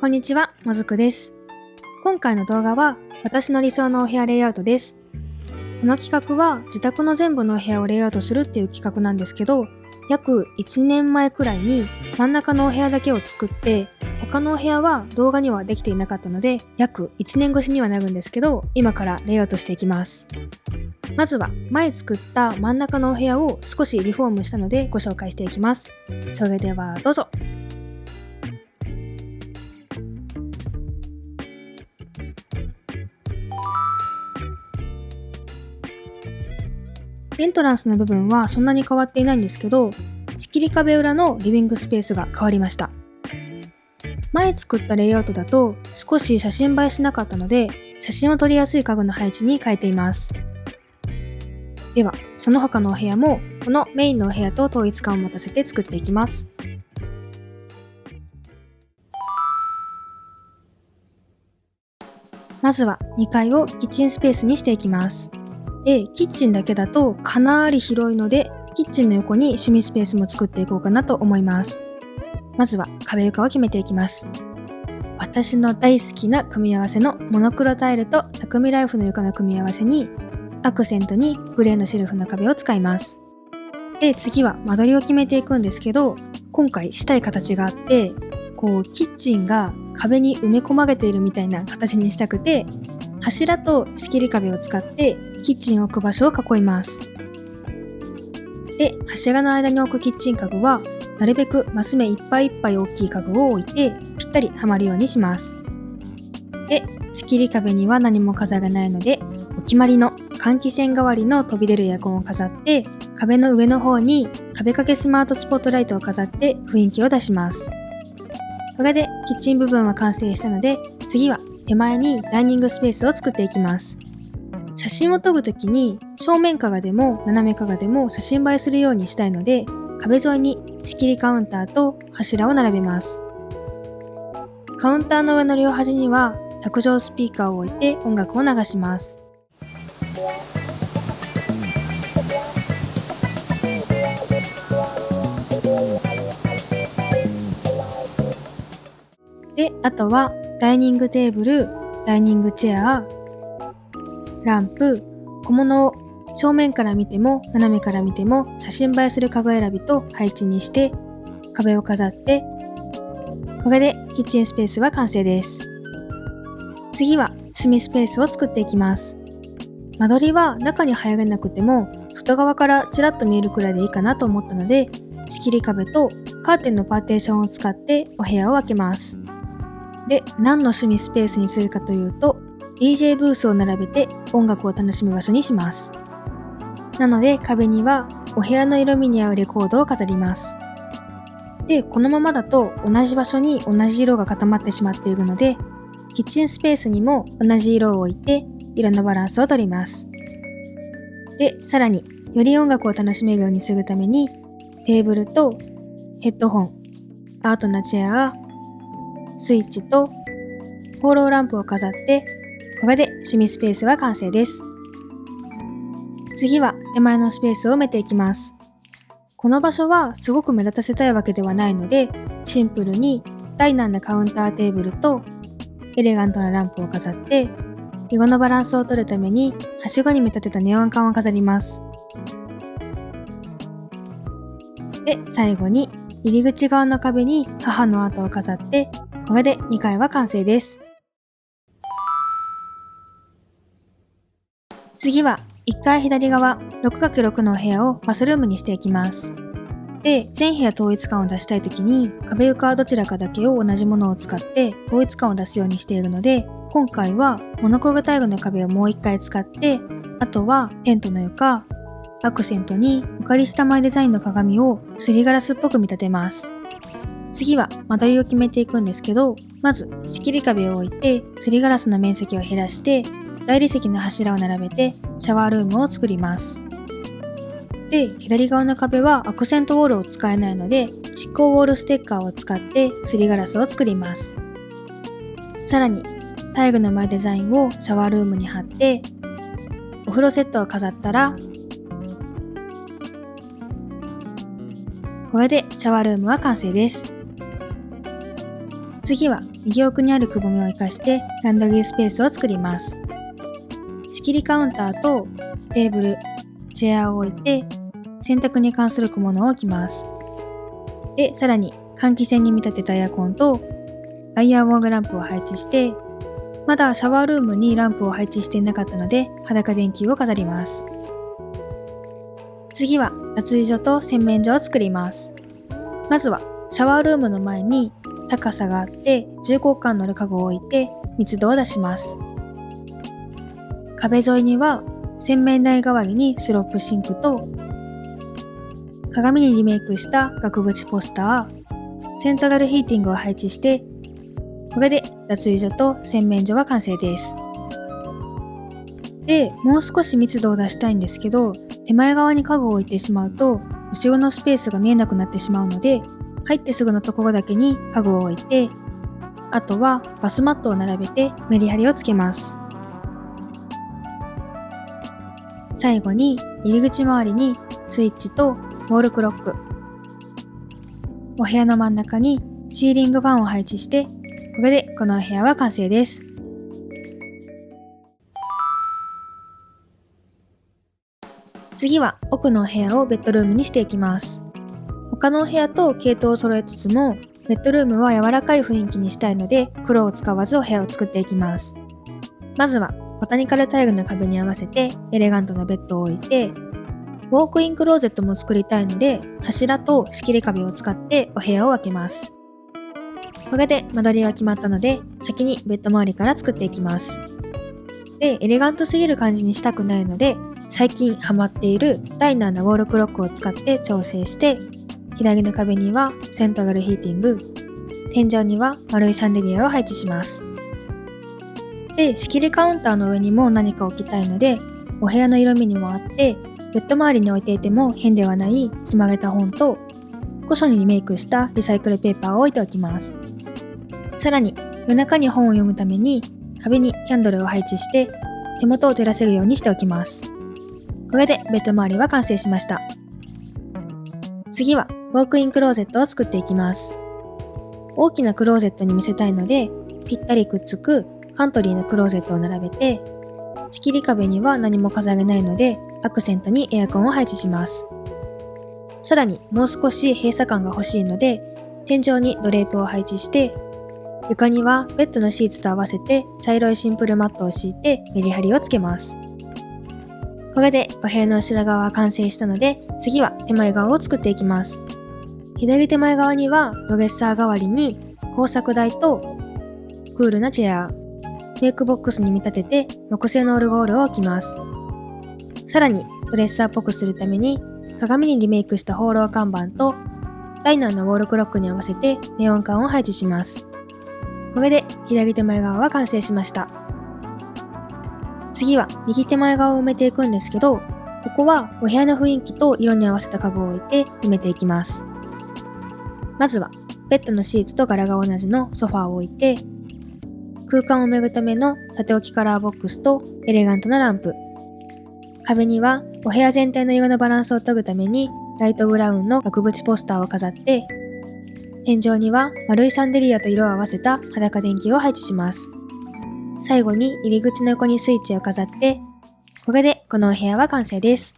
こんにちは、もずくです。今回の動画は私の理想のお部屋レイアウトです。この企画は自宅の全部のお部屋をレイアウトするっていう企画なんですけど、約1年前くらいに真ん中のお部屋だけを作って、他のお部屋は動画にはできていなかったので、約1年越しにはなるんですけど、今からレイアウトしていきます。まずは前作った真ん中のお部屋を少しリフォームしたのでご紹介していきます。それではどうぞ。エントランスの部分はそんなに変わっていないんですけど、仕切り壁裏のリビングスペースが変わりました。前作ったレイアウトだと少し写真映えしなかったので、写真を撮りやすい家具の配置に変えています。では、その他のお部屋もこのメインのお部屋と統一感を持たせて作っていきます。まずは2階をキッチンスペースにしていきます。で、キッチンだけだとかなり広いので、キッチンの横に趣味スペースも作っていこうかなと思います。まずは壁床を決めていきます。私の大好きな組み合わせのモノクロタイルと匠ライフの床の組み合わせに、アクセントにグレーのシェルフの壁を使います。で、次は間取りを決めていくんですけど、今回したい形があって、キッチンが壁に埋め込まれているみたいな形にしたくて、柱と仕切り壁を使ってキッチンを置く場所を囲います。で、柱の間に置くキッチン家具はなるべくマス目いっぱいいっぱい大きい家具を置いてぴったりはまるようにします。で、仕切り壁には何も飾らないので、お決まりの換気扇代わりの飛び出るエアコンを飾って、壁の上の方に壁掛けスマートスポットライトを飾って雰囲気を出します。これでキッチン部分は完成したので、次は手前にダイニングスペースを作っていきます。写真を撮るときに正面からでも斜めからでも写真映えするようにしたいので、壁沿いに仕切りカウンターと柱を並べます。カウンターの上の両端には卓上スピーカーを置いて音楽を流します。で、あとはダイニングテーブル、ダイニングチェア、ランプ、小物を正面から見ても斜めから見ても写真映えする家具選びと配置にして壁を飾って、これでキッチンスペースは完成です。次は趣味スペースを作っていきます。間取りは中に入れなくても外側からちらっと見えるくらいでいいかなと思ったので、仕切り壁とカーテンのパーテーションを使ってお部屋を分けます。で、何の趣味スペースにするかというと、DJ ブースを並べて音楽を楽しむ場所にします。なので壁にはお部屋の色味に合うレコードを飾ります。で、このままだと同じ場所に同じ色が固まってしまっているので、キッチンスペースにも同じ色を置いて色のバランスを取ります。で、さらにより音楽を楽しめるようにするために、テーブルとヘッドホン、アートなチェア、スイッチとホーローランプを飾って、これで趣味スペースは完成です。次は手前のスペースを埋めていきます。この場所はすごく目立たせたいわけではないので、シンプルにダイナーなカウンターテーブルとエレガントなランプを飾って、色のバランスを取るためにはしごに見立てたネオン管を飾ります。で、最後に入り口側の壁に母のアートを飾って、これで2階は完成です。次は1階左側 6×6 のお部屋をバスルームにしていきます。で、全部屋統一感を出したいときに壁床はどちらかだけを同じものを使って統一感を出すようにしているので、今回はモノクロタイルの壁をもう1回使って、あとはテントの床、アクセントにオカリスタマイデザインの鏡をすりガラスっぽく見立てます。次は間取りを決めていくんですけど、まず仕切り壁を置いてすりガラスの面積を減らして大理石の柱を並べてシャワールームを作ります。で、左側の壁はアクセントウォールを使えないので蓄光ウォールステッカーを使ってすりガラスを作ります。さらにタイルの前デザインをシャワールームに貼ってお風呂セットを飾ったらこれでシャワールームは完成です。次は右奥にあるくぼみを生かしてランドリースペースを作ります。仕切りカウンターとテーブル、チェアを置いて洗濯に関する小物を置きます。で、さらに換気扇に見立てたエアコンとアイアンウォークランプを配置して、まだシャワールームにランプを配置していなかったので裸電球を飾ります。次は脱衣所と洗面所を作ります。まずはシャワールームの前に高さがあって重厚感のある家具を置いて密度を出します。壁沿いには洗面台代わりにスロープシンクと鏡にリメイクした額縁ポスター、セントラルヒーティングを配置して、これで脱衣所と洗面所は完成です。で、もう少し密度を出したいんですけど、手前側に家具を置いてしまうと後ろのスペースが見えなくなってしまうので、入ってすぐのところだけに家具を置いて、あとはバスマットを並べてメリハリをつけます。最後に入り口周りにスイッチとウォールクロック、お部屋の真ん中にシーリングファンを配置して、これでこのお部屋は完成です。次は奥のお部屋をベッドルームにしていきます。他のお部屋と系統を揃えつつも、ベッドルームは柔らかい雰囲気にしたいので黒を使わずお部屋を作っていきます。まずはボタニカルタイルの壁に合わせてエレガントなベッドを置いて、ウォークインクローゼットも作りたいので柱と仕切り壁を使ってお部屋を分けます。これで間取りは決まったので先にベッド周りから作っていきます。で、エレガントすぎる感じにしたくないので最近ハマっているダイナーなウォールクロックを使って調整して、左の壁にはセントラルヒーティング、天井には丸いシャンデリアを配置します。で、仕切りカウンターの上にも何か置きたいので、お部屋の色味にもあってベッド周りに置いていても変ではない積まれた本と古書にリメイクしたリサイクルペーパーを置いておきます。さらに夜中に本を読むために壁にキャンドルを配置して手元を照らせるようにしておきます。これでベッド周りは完成しました。次はウォークインクローゼットを作っていきます。大きなクローゼットに見せたいのでぴったりくっつくカントリーなクローゼットを並べて、仕切り壁には何も飾れないのでアクセントにエアコンを配置します。さらにもう少し閉鎖感が欲しいので天井にドレープを配置して、床にはベッドのシーツと合わせて茶色いシンプルマットを敷いてメリハリをつけます。これでお部屋の後ろ側は完成したので、次は手前側を作っていきます。左手前側にはドレッサー代わりに工作台とクールなチェア、メイクボックスに見立てて木製のオルゴールを置きます。さらにドレッサーっぽくするために鏡にリメイクしたホーロー看板とダイナーのウォールクロックに合わせてネオン管を配置します。これで左手前側は完成しました。次は右手前側を埋めていくんですけど、ここはお部屋の雰囲気と色に合わせた家具を置いて埋めていきます。まずはベッドのシーツと柄が同じのソファーを置いて、空間を埋めるための縦置きカラーボックスとエレガントなランプ、壁にはお部屋全体の色のバランスを取るためにライトブラウンの額縁ポスターを飾って、天井には丸いシャンデリアと色を合わせた裸電球を配置します。最後に入り口の横にスイッチを飾って、これでこのお部屋は完成です。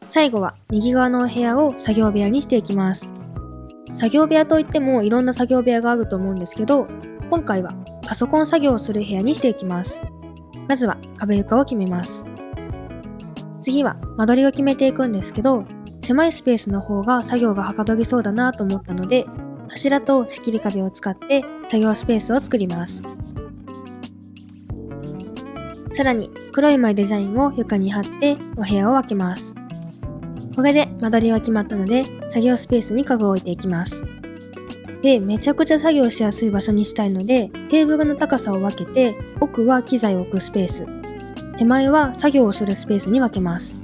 最後は右側のお部屋を作業部屋にしていきます。作業部屋といってもいろんな作業部屋があると思うんですけど、今回はパソコン作業をする部屋にしていきます。まずは壁床を決めます。次は間取りを決めていくんですけど、狭いスペースの方が作業がはかどりそうだなと思ったので、柱と仕切り壁を使って作業スペースを作ります。さらに黒い枚デザインを床に貼ってお部屋を分けます。これで間取りは決まったので、作業スペースに家具を置いていきます。で、めちゃくちゃ作業しやすい場所にしたいので、テーブルの高さを分けて、奥は機材を置くスペース、手前は作業をするスペースに分けます。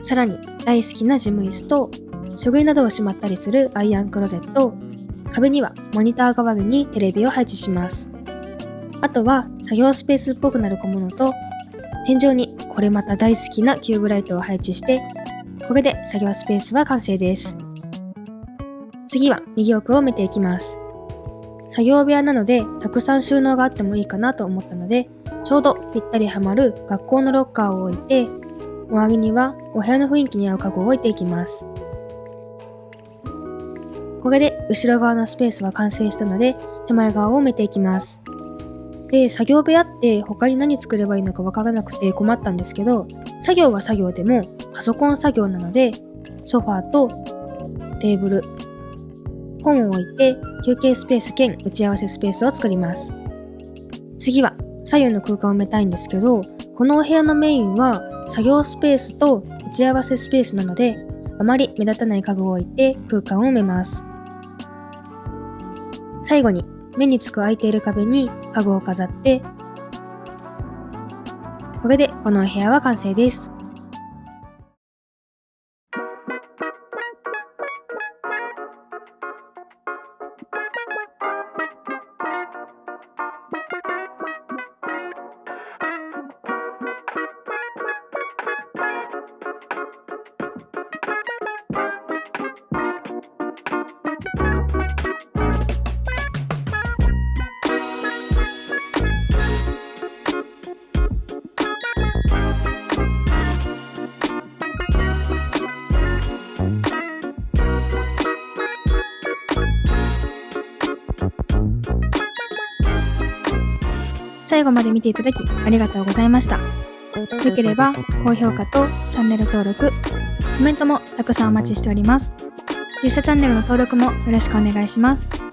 さらに大好きな事務椅子と書類などをしまったりするアイアンクローゼット、壁にはモニター代わりにテレビを配置します。あとは作業スペースっぽくなる小物と天井にこれまた大好きなキューブライトを配置して、これで作業スペースは完成です。次は右奥を見ていきます。作業部屋なのでたくさん収納があってもいいかなと思ったので、ちょうどぴったりはまる学校のロッカーを置いて、周りにはお部屋の雰囲気に合う家具を置いていきます。これで後ろ側のスペースは完成したので、手前側を埋めていきます。で、作業部屋って他に何作ればいいのかわからなくて困ったんですけど、作業は作業でもパソコン作業なので、ソファーとテーブル、本を置いて休憩スペース兼打ち合わせスペースを作ります。次は左右の空間を埋めたいんですけど、このお部屋のメインは作業スペースと打ち合わせスペースなので、あまり目立たない家具を置いて空間を埋めます。最後に目につく空いている壁に家具を飾って、これでこのお部屋は完成です。最後まで見ていただきありがとうございました。よければ高評価とチャンネル登録、コメントもたくさんお待ちしております。実写チャンネルの登録もよろしくお願いします。